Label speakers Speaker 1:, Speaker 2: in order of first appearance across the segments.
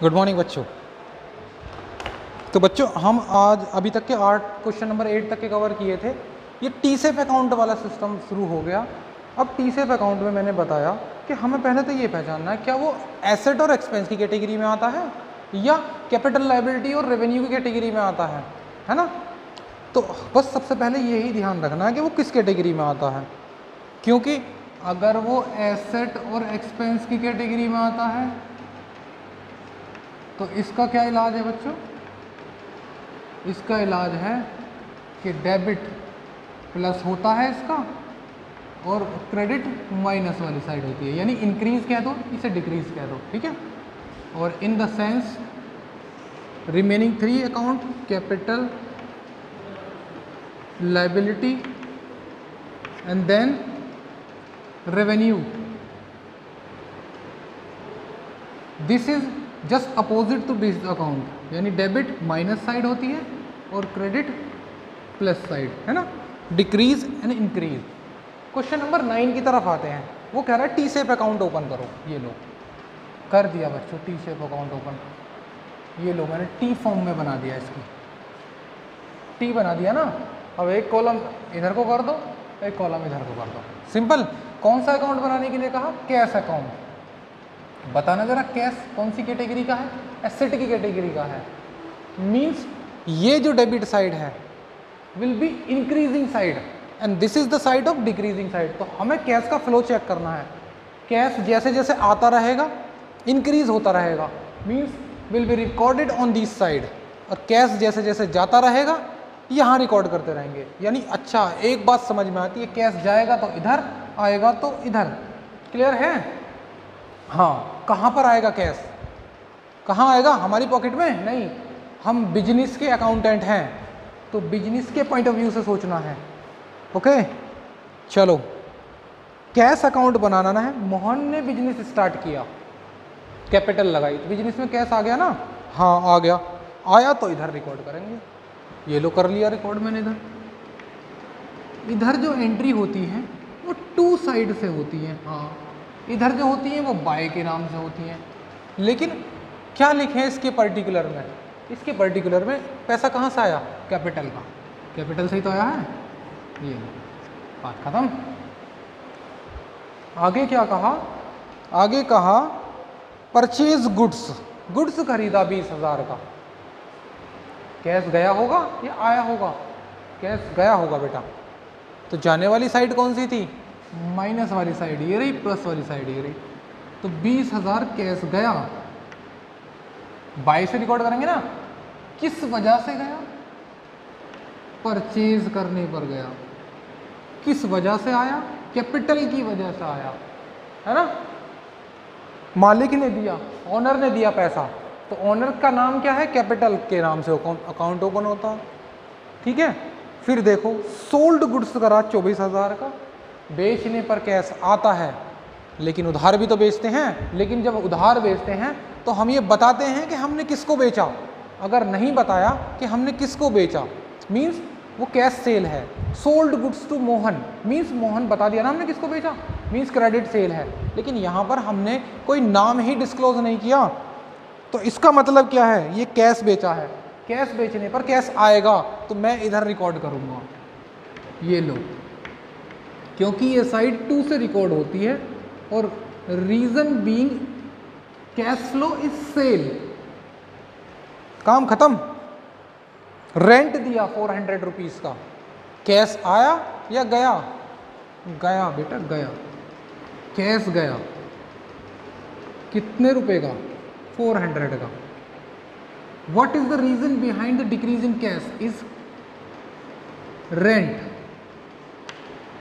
Speaker 1: Good morning बच्चों। तो बच्चों हम आज अभी तक के 8 क्वेश्चन नंबर 8 तक के कवर किए थे। ये टीसेप अकाउंट वाला सिस्टम शुरू हो गया। अब टीसेप अकाउंट में मैंने बताया कि हमें पहले तो ये पहचानना है क्या वो एसेट और एक्सपेंस की कैटेगरी में आता है या कैपिटल लायबिलिटी और रेवेन्यू की कैटेगरी में आता है ना। तो बस सबसे पहले यही ध्यान रखना है कि वो किस कैटेगरी में आता है, क्योंकि अगर वो एसेट और एक्सपेंस की कैटेगरी में आता है तो इसका क्या इलाज है बच्चों? इसका इलाज है कि डेबिट प्लस होता है इसका और क्रेडिट माइनस वाली साइड होती है, यानी इंक्रीज कह दो इसे डिक्रीज कह दो, ठीक है। और in the sense remaining 3 account capital liability and then revenue, this is just opposite to this account, यानी डेबिट माइनस साइड होती है और क्रेडिट प्लस साइड है ना, decrease and increase. Question number 9 की तरफ आते हैं। वो कह रहा है टी सेप अकाउंट ओपन करो। ये लो कर दिया बच्चों टी सेप अकाउंट ओपन। ये लो मैंने टी फॉर्म में बना दिया, इसकी टी बना दिया ना। अब एक कॉलम इधर को कर दो, एक कॉलम इधर को कर दो, सिंपल। कौन सा अकाउंट बनाने के लिए कहा? Cash account. बताना जरा कैश कौन सी कैटेगरी का है? एसेट की कैटेगरी का है। मींस ये जो डेबिट साइड है will be increasing side and this is the side of decreasing side. तो हमें कैश का फ्लो चेक करना है। कैश जैसे जैसे आता रहेगा इंक्रीज होता रहेगा, means will be recorded on this side. और कैश जैसे जैसे जाता रहेगा यहाँ रिकॉर्ड करते रहेंगे। यानी अच्छा एक बात समझ में आती है, कैश जाएगा तो इधर आएगा तो इधर। क्लियर है? हाँ। कहाँ पर आएगा कैश? कहाँ आएगा? हमारी पॉकेट में नहीं। हम बिजनेस के अकाउंटेंट हैं तो बिजनेस के पॉइंट ऑफ व्यू से सोचना है। ओके चलो, कैश अकाउंट बनाना ना है। मोहन ने बिजनेस स्टार्ट किया, कैपिटल लगाई, तो बिजनेस में कैश आ गया ना। हाँ आ गया, आया तो इधर रिकॉर्ड करेंगे। ये लो कर लिया रिकॉर्ड मैंने इधर। इधर जो एंट्री होती है वो 2 साइड से होती है। हाँ इधर जो होती है वो बाय के नाम से होती हैं। लेकिन क्या लिखे इसके पर्टिकुलर में? इसके पर्टिकुलर में पैसा कहाँ से आया? कैपिटल का। कैपिटल से ही तो आया है। ये बात खत्म। आगे क्या कहा? आगे कहा परचेज गुड्स। गुड्स खरीदा 20,000 का। कैश गया होगा या आया होगा? कैश गया होगा बेटा। तो जाने वाली साइड कौन सी थी? माइनस वाली साइड ये रही, प्लस वाली साइड ये रही। तो 20,000 कैश गया, बाय से रिकॉर्ड करेंगे ना। किस वजह से गया? परचेज करने पर गया। किस वजह से आया? कैपिटल की वजह से आया, है ना। मालिक ने दिया, ओनर ने दिया पैसा, तो ओनर का नाम क्या है? कैपिटल के नाम से अकाउंट ओपन होता है, ठीक है। फिर देखो सोल्ड गुड्स करा 24,000 का। बेचने पर कैश आता है, लेकिन उधार भी तो बेचते हैं। लेकिन जब उधार बेचते हैं तो हम ये बताते हैं कि हमने किसको बेचा। अगर नहीं बताया कि हमने किसको बेचा, मींस वो कैश सेल है। Sold goods to Mohan, means Mohan बता दिया ना हमने किसको बेचा, मींस क्रेडिट सेल है। लेकिन यहाँ पर हमने कोई नाम ही डिस्क्लोज नहीं किया, तो इसका मतलब क्या है? ये कैश बेचा है। कैश बेचने पर कैश आएगा तो मैं इधर रिकॉर्ड करूँगा। ये लो, क्योंकि ये साइड 2 से रिकॉर्ड होती है और reason being cash flow is sale. काम खत्म। रेंट दिया 400 रुपीज़ का। कैश आया या गया? गया बेटा गया। कैश गया कितने रुपए का? 400 का। What is the reason behind the decrease in cash? Is rent.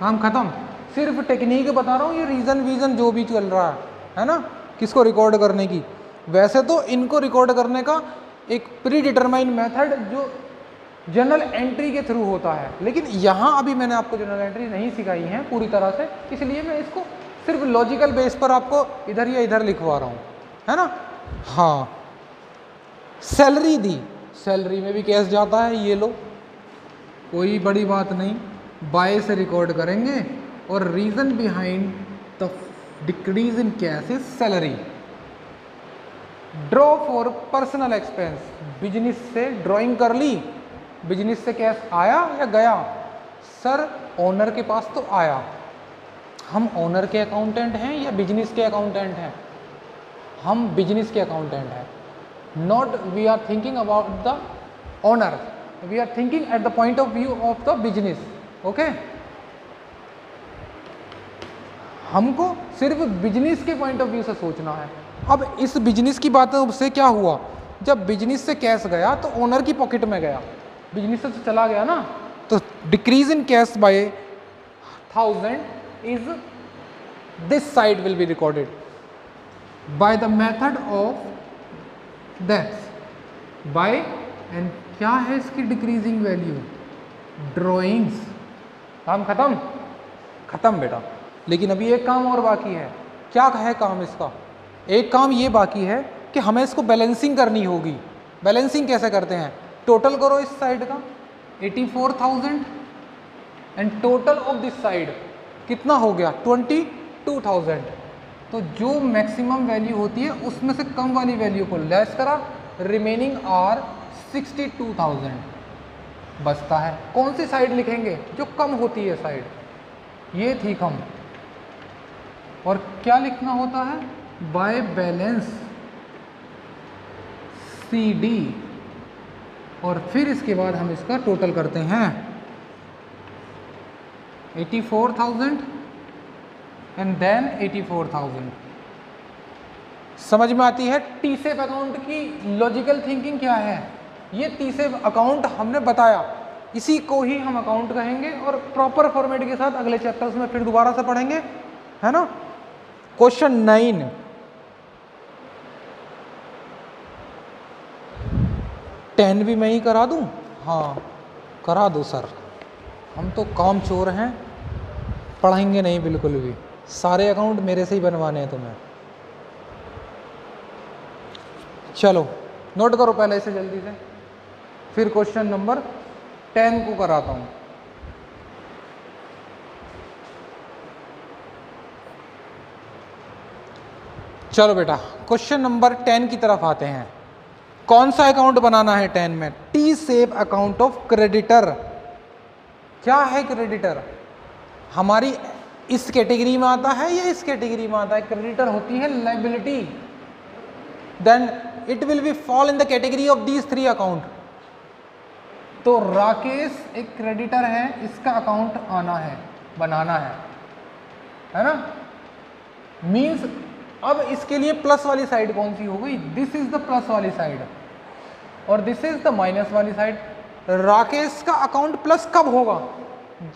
Speaker 1: काम खत्म। सिर्फ टेक्निक बता रहा हूँ, ये रीजन वीजन जो भी चल रहा है ना, किसको रिकॉर्ड करने की। वैसे तो इनको रिकॉर्ड करने का एक प्री डिटरमाइन मेथड जो जनरल एंट्री के थ्रू होता है, लेकिन यहाँ अभी मैंने आपको जनरल एंट्री नहीं सिखाई है पूरी तरह से, इसलिए मैं इसको सिर्फ लॉजिकल बेस पर आपको इधर या इधर लिखवा रहा हूँ, है ना। हाँ सैलरी दी, सैलरी में भी कैश जाता है। ये लो कोई बड़ी बात नहीं, बाय से रिकॉर्ड करेंगे। और reason behind the decrease in cash is salary. Draw for personal expense, business से ड्राइंग कर ली, बिजनेस से कैश आया या गया? सर ओनर के पास तो आया। हम ओनर के अकाउंटेंट हैं या बिजनेस के अकाउंटेंट हैं? हम बिजनेस के अकाउंटेंट हैं। Not we are thinking about the owner, we are thinking at the point of view of the business. Okay, हमको सिर्फ बिजनेस के पॉइंट ऑफ व्यू से सोचना है। अब इस बिजनेस की बातों से क्या हुआ, जब बिजनेस से कैश गया तो ओनर की पॉकेट में गया, बिजनेस से तो चला गया ना, तो decrease in cash by 1000 is this side will be recorded by the method of that's by, and क्या है इसकी डिक्रीजिंग वैल्यू? ड्रॉइंग्स। काम खत्म? खत्म बेटा। लेकिन अभी एक काम और बाकी है। क्या है काम इसका? एक काम ये बाकी है कि हमें इसको बैलेंसिंग करनी होगी। बैलेंसिंग कैसे करते हैं? टोटल करो इस साइड का 84,000 and total of this side कितना हो गया? 22,000। तो जो मैक्सिमम वैल्यू होती है उसमें से कम वाली वैल्यू को लेस करा, रिमेनिंग आर 62,000 बचता है। कौन सी साइड लिखेंगे? जो कम होती है साइड, ये थी कम। और क्या लिखना होता है? बाय बैलेंस CD, और फिर इसके बाद हम इसका टोटल करते हैं 84,000 एंड देन 84,000। समझ में आती है टी सेव अकाउंट की लॉजिकल थिंकिंग क्या है? ये टी सेव अकाउंट हमने बताया, इसी को ही हम अकाउंट कहेंगे और प्रॉपर फॉर्मेट के साथ अगले चैप्टर्स में फिर दोबारा से पढ़ेंगे, है ना। क्वेश्चन 9, टेन भी मैं ही करा दूं? हाँ करा दो सर, हम तो काम चोर हैं, पढ़ाएंगे नहीं बिल्कुल भी, सारे अकाउंट मेरे से ही बनवाने हैं तुम्हें। चलो नोट करो पहले इसे जल्दी से, फिर क्वेश्चन नंबर 10 को कराता हूं। चलो बेटा क्वेश्चन नंबर 10 की तरफ आते हैं। कौन सा अकाउंट बनाना है 10 में? T save account of creditor. क्या है क्रेडिटर? हमारी इस कैटेगरी में आता है या इस कैटेगरी में आता है? क्रेडिटर होती है liability, then it will be fall in the category of these 3 account. तो राकेश एक क्रेडिटर है, इसका अकाउंट आना है, बनाना है ना। मीन्स अब इसके लिए प्लस वाली साइड कौन सी हो गई? दिस इज द प्लस वाली साइड और दिस इज द माइनस वाली साइड। राकेश का अकाउंट प्लस कब होगा?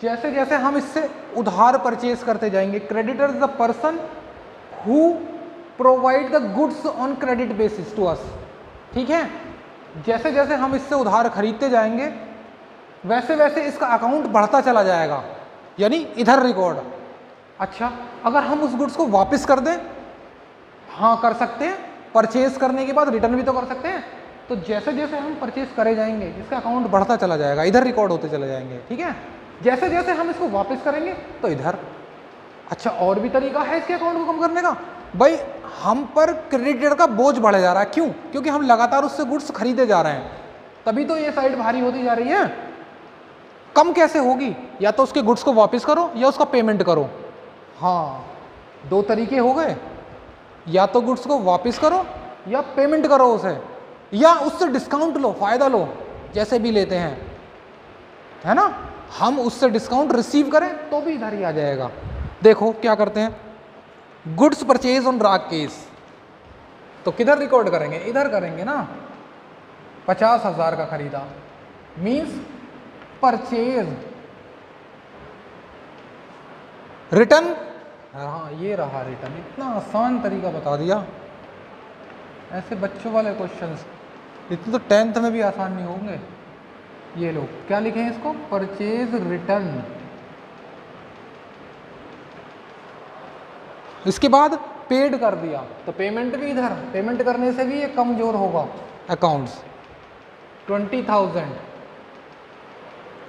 Speaker 1: जैसे जैसे हम इससे उधार परचेज करते जाएंगे। Creditor is the person who provide the goods on credit basis to us, ठीक है। जैसे जैसे हम इससे उधार खरीदते जाएंगे वैसे वैसे इसका अकाउंट बढ़ता चला जाएगा, यानी इधर रिकॉर्ड। अच्छा अगर हम उस गुड्स को वापस कर दें? हाँ कर सकते हैं, परचेज करने के बाद रिटर्न भी तो कर सकते हैं। तो जैसे जैसे हम परचेज करे जाएंगे इसका अकाउंट बढ़ता चला जाएगा, इधर रिकॉर्ड होते चले जाएंगे, ठीक है। जैसे जैसे हम इसको वापस करेंगे तो इधर। अच्छा और भी तरीका है इसके अकाउंट को कम करने का। भाई हम पर क्रेडिटर का बोझ बढ़ जा रहा है, क्यों? क्योंकि हम लगातार उससे गुड्स खरीदे जा रहे हैं, तभी तो ये साइड भारी होती जा रही है। कम कैसे होगी? या तो उसके गुड्स को वापस करो या उसका पेमेंट करो। हाँ 2 तरीके हो गए, या तो गुड्स को वापस करो या पेमेंट करो उसे, या उससे डिस्काउंट लो, फायदा लो, जैसे भी लेते हैं, है ना। हम उससे डिस्काउंट रिसीव करें तो भी इधर ही आ जाएगा। देखो क्या करते हैं, गुड्स परचेज ऑन राकेश, तो किधर रिकॉर्ड करेंगे? इधर करेंगे ना। 50,000 का खरीदा मीन्स परचेज, रिटर्न, हाँ ये रहा रिटर्न। इतना आसान तरीका बता दिया। ऐसे बच्चों वाले क्वेश्चंस इतने तो 10th में भी आसान नहीं होंगे। ये लोग क्या लिखे हैं इसको? Purchase return. इसके बाद पेड कर दिया तो पेमेंट भी इधर, पेमेंट करने से भी ये कमजोर होगा अकाउंट्स। 20,000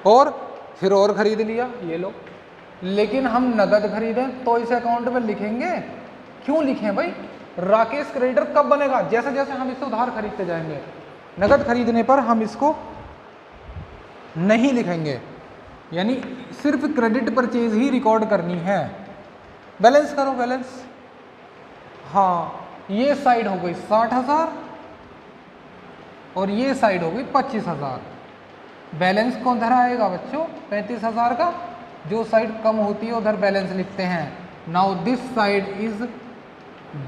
Speaker 1: और फिर और खरीद लिया, ये लो। लेकिन हम नगद खरीदें तो इस अकाउंट में लिखेंगे? क्यों लिखें भाई? राकेश क्रेडिटर कब बनेगा? जैसे जैसे हम इससे उधार खरीदते जाएंगे। नगद खरीदने पर हम इसको नहीं लिखेंगे, यानी सिर्फ क्रेडिट परचेज ही रिकॉर्ड करनी है। बैलेंस करो, बैलेंस। हाँ, ये साइड हो गई 60,000 और ये साइड हो गई 25,000। बैलेंस कौन धरा आएगा बच्चों? 35,000 का। जो साइड कम होती है उधर बैलेंस लिखते हैं। Now this side is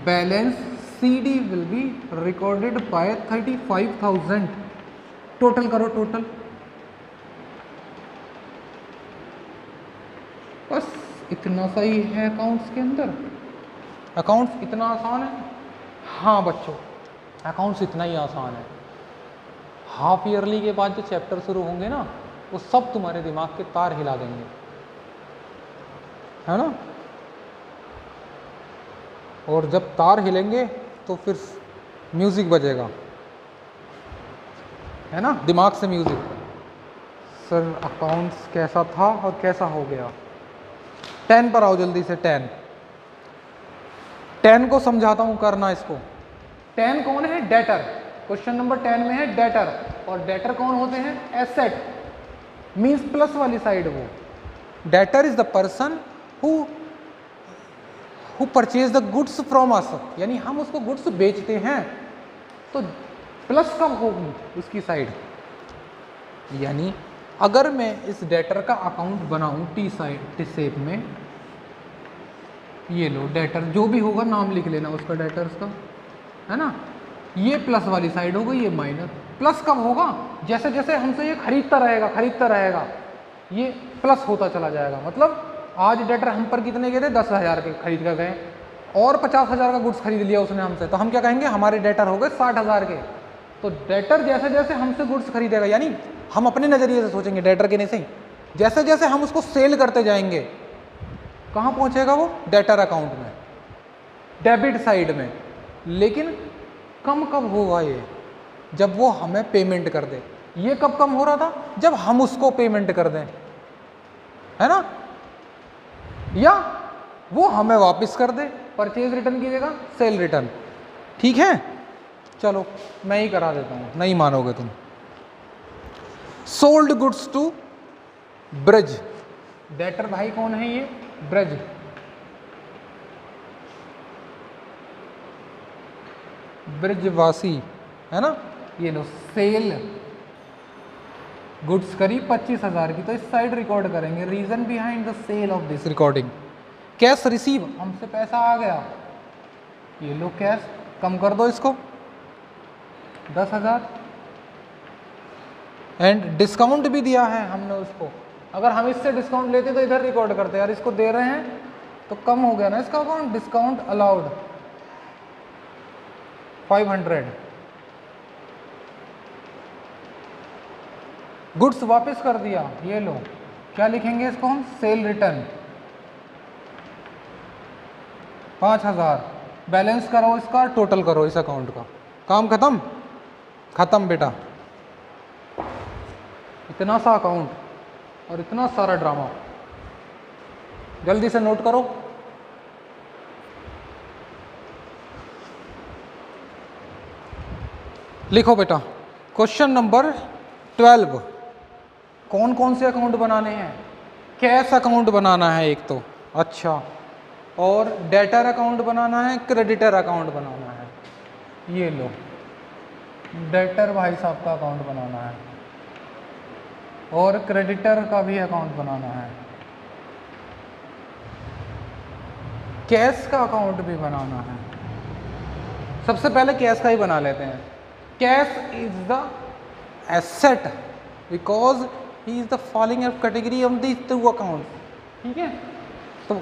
Speaker 1: balance CD will be recorded bye 35,000। Total करो, टोटल। बस इतना सही है अकाउंट्स के अंदर। अकाउंट्स इतना आसान है? हाँ बच्चों, अकाउंट्स इतना ही आसान है। हाफ ईयरली के बाद जो चैप्टर शुरू होंगे ना, वो सब तुम्हारे दिमाग के तार हिला देंगे, है ना। और जब तार हिलेंगे तो फिर म्यूजिक बजेगा, है ना, दिमाग से म्यूजिक। सर अकाउंट्स कैसा था और कैसा हो गया? 10 पर आओ जल्दी से। 10 को समझाता हूं, करना इसको। 10 कौन है? डेटर। क्वेश्चन नंबर 10 में है डेटर, और डेटर कौन होते हैं? एसेट, मींस प्लस वाली साइड। वो debtor is the person who purchase the goods from us, यानी हम उसको गुड्स बेचते हैं, तो प्लस कब होगी उसकी साइड? यानी अगर मैं इस डेटर का अकाउंट बनाऊं टी शेप में, ये लो डेटर, जो भी होगा नाम लिख लेना उसका, डेटर्स का, है ना। ये प्लस वाली साइड हो गई, ये माइनस। प्लस कब होगा? जैसे जैसे हमसे ये खरीदता रहेगा, ये प्लस होता चला जाएगा। मतलब आज डेटर हम पर कितने के थे? 10,000 के खरीद कर गए, और 50,000 का गुड्स खरीद लिया उसने हमसे, तो हम क्या कहेंगे? हमारे डेटर हो गए 60,000 के। तो डेटर जैसे जैसे हमसे गुड्स खरीदेगा, यानी हम अपने नज़रिए से सोचेंगे, डेटर के नहीं सही, जैसे जैसे हम उसको सेल करते जाएंगे, कहाँ पहुँचेगा वो? डेटर अकाउंट में, डेबिट साइड में। लेकिन कम कब होगा ये? जब वो हमें पेमेंट कर दे। ये कब कम हो रहा था? जब हम उसको पेमेंट कर दें, है ना, या वो हमें वापस कर दे, परचेज रिटर्न की जगह सेल रिटर्न। ठीक है, चलो मैं ही करा देता हूं, नहीं मानोगे तुम। Sold goods to Braj. Debtor भाई कौन है? ये ब्रज। ब्रजवासी, है ना। ये लो, सेल गुड्स करी 25,000 की, तो इस साइड रिकॉर्ड करेंगे। Reason behind the sale of this recording. Cash receive, हमसे पैसा आ गया, ये लो कैश, कम कर दो इसको 10,000। एंड डिस्काउंट भी दिया है हमने उसको। अगर हम इससे डिस्काउंट लेते तो इधर रिकॉर्ड करते, यार इसको दे रहे हैं तो कम हो गया ना इसका अकाउंट। Discount allowed 500। गुड्स वापस कर दिया, ये लो, क्या लिखेंगे इसको हम? Cell return 5,000। बैलेंस करो इसका, टोटल करो इस अकाउंट का। काम खत्म? खत्म बेटा। इतना सा अकाउंट और इतना सारा ड्रामा। जल्दी से नोट करो। लिखो बेटा, क्वेश्चन नंबर 12। कौन कौन से अकाउंट बनाने हैं? कैश अकाउंट बनाना है एक तो, अच्छा, और डेटर अकाउंट बनाना है, क्रेडिटर अकाउंट बनाना है। ये लो, डेटर भाई साहब का अकाउंट बनाना है और क्रेडिटर का भी अकाउंट बनाना है, कैश का अकाउंट भी बनाना है। सबसे पहले कैश का ही बना लेते हैं। Cash is the asset because he is the following category of these two account. ठीक है, तो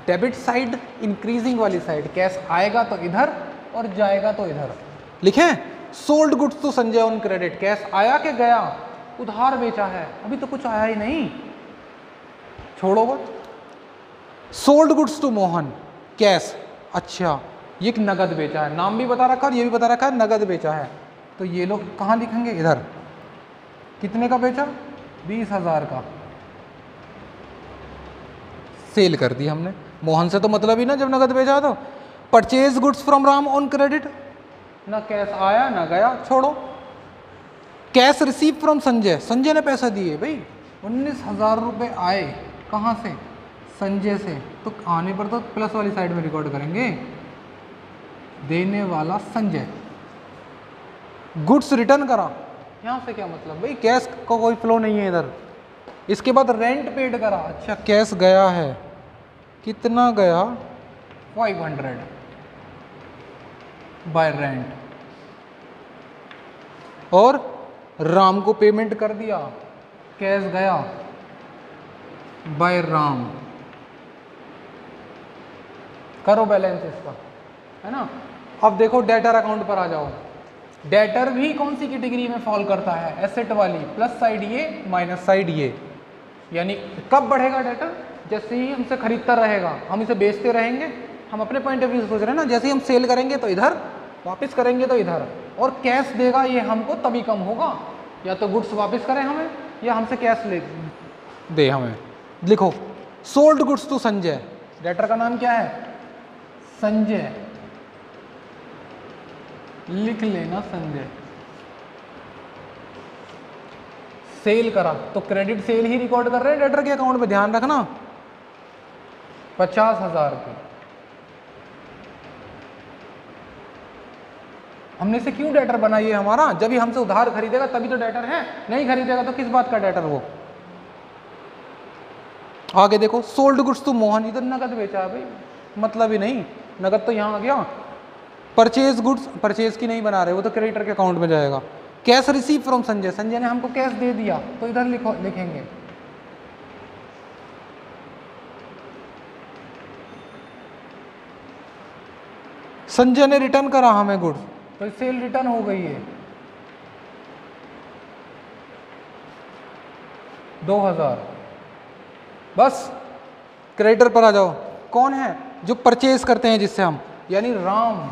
Speaker 1: डेबिट साइड इंक्रीजिंग वाली साइड, कैश आएगा तो इधर और जाएगा तो इधर। लिखें, sold goods to Sanjay on credit. Cash आया कि गया? उधार बेचा है, अभी तो कुछ आया ही नहीं, छोड़ो वो। Sold goods to Mohan, cash, अच्छा ये एक नगद बेचा है, नाम भी बता रखा और ये भी बता रखा है नगद बेचा है। तो ये लोग कहाँ लिखेंगे? इधर। कितने का बेचा? 20,000 का। सेल कर दी हमने। मोहन से तो मतलब ही ना जब नगद बेचा तो। Purchase goods from Ram on credit, ना कैश आया ना गया, छोड़ो। Cash receive from Sanjay, Sanjay ने पैसा दिए भाई, 19,000 रुपये आए, कहाँ से? संजय से, तो आने पर तो प्लस वाली साइड में रिकॉर्ड करेंगे, देने वाला संजय। गुड्स रिटर्न करा, यहाँ से क्या मतलब भाई, कैश का कोई फ्लो नहीं है इधर। इसके बाद रेंट पेड करा, अच्छा कैश गया है, कितना गया? 500 बाय रेंट, और राम को पेमेंट कर दिया, कैश गया बाय राम। करो बैलेंस इसका, है ना। अब देखो डेटर अकाउंट पर आ जाओ। डेटर भी कौन सी कैटेगरी में फॉल करता है? एसेट वाली, प्लस साइड ये माइनस साइड ये। यानी कब बढ़ेगा डेटर? जैसे ही हमसे खरीदता रहेगा, हम इसे बेचते रहेंगे, हम अपने पॉइंट ऑफ व्यू से सोच रहे हैं ना, जैसे ही हम सेल करेंगे तो इधर, वापस करेंगे तो इधर, और कैश देगा ये हमको तभी कम होगा, या तो गुड्स वापस करें हमें या हमसे कैश ले दे हमें। लिखो sold goods to Sanjay, debtor का नाम क्या है? संजय, लिख लेना संजय। सेल करा तो क्रेडिट सेल ही रिकॉर्ड कर रहे हैं डेटर के अकाउंट में, ध्यान रखना। 50,000 की हमने से क्यों डेटर बनाई है हमारा? जब ही हमसे उधार खरीदेगा तभी तो डेटर है, नहीं खरीदेगा तो किस बात का डेटर वो। आगे देखो सोल्ड गुड्स टू मोहन, इधर नगद बेचा है भाई, मतलब ही नहीं, नगद तो यहाँ आ गया। परचेज गुड्स, परचेज की नहीं बना रहे, वो तो क्रेडिटर के अकाउंट में जाएगा। Cash receive from Sanjay, Sanjay ने हमको कैश दे दिया, तो इधर लिखेंगे। संजय ने रिटर्न करा हमें गुड्स, तो सेल रिटर्न हो गई है 2,000। बस क्रेडिटर पर आ जाओ। कौन है? जो परचेज करते हैं जिससे हम, यानी राम,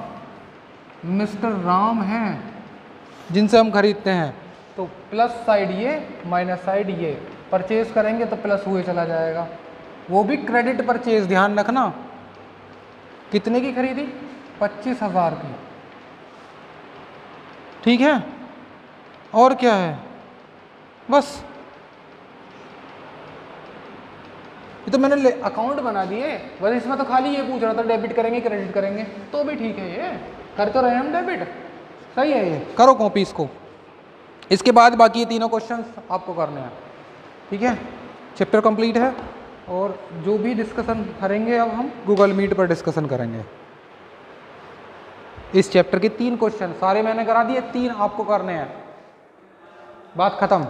Speaker 1: मिस्टर राम हैं जिनसे हम खरीदते हैं। तो प्लस साइड ये माइनस साइड ये, परचेज करेंगे तो प्लस हुए चला जाएगा, वो भी क्रेडिट परचेज, ध्यान रखना। कितने की खरीदी? 25,000 की, ठीक है। और क्या है? बस ये तो मैंने अकाउंट बना दिए, बस इसमें तो खाली ये पूछ रहा था डेबिट करेंगे क्रेडिट करेंगे, तो भी ठीक है, ये कर तो रहे हम डेबिट, सही है। ये करो कॉपी इसको। इसके बाद बाकी ये तीनों क्वेश्चंस आपको करने हैं, ठीक है। चैप्टर कंप्लीट है, और जो भी डिस्कशन करेंगे अब हम गूगल मीट पर डिस्कशन करेंगे। इस चैप्टर के 3 क्वेश्चन सारे मैंने करा दिए, 3 आपको करने हैं, बात खत्म।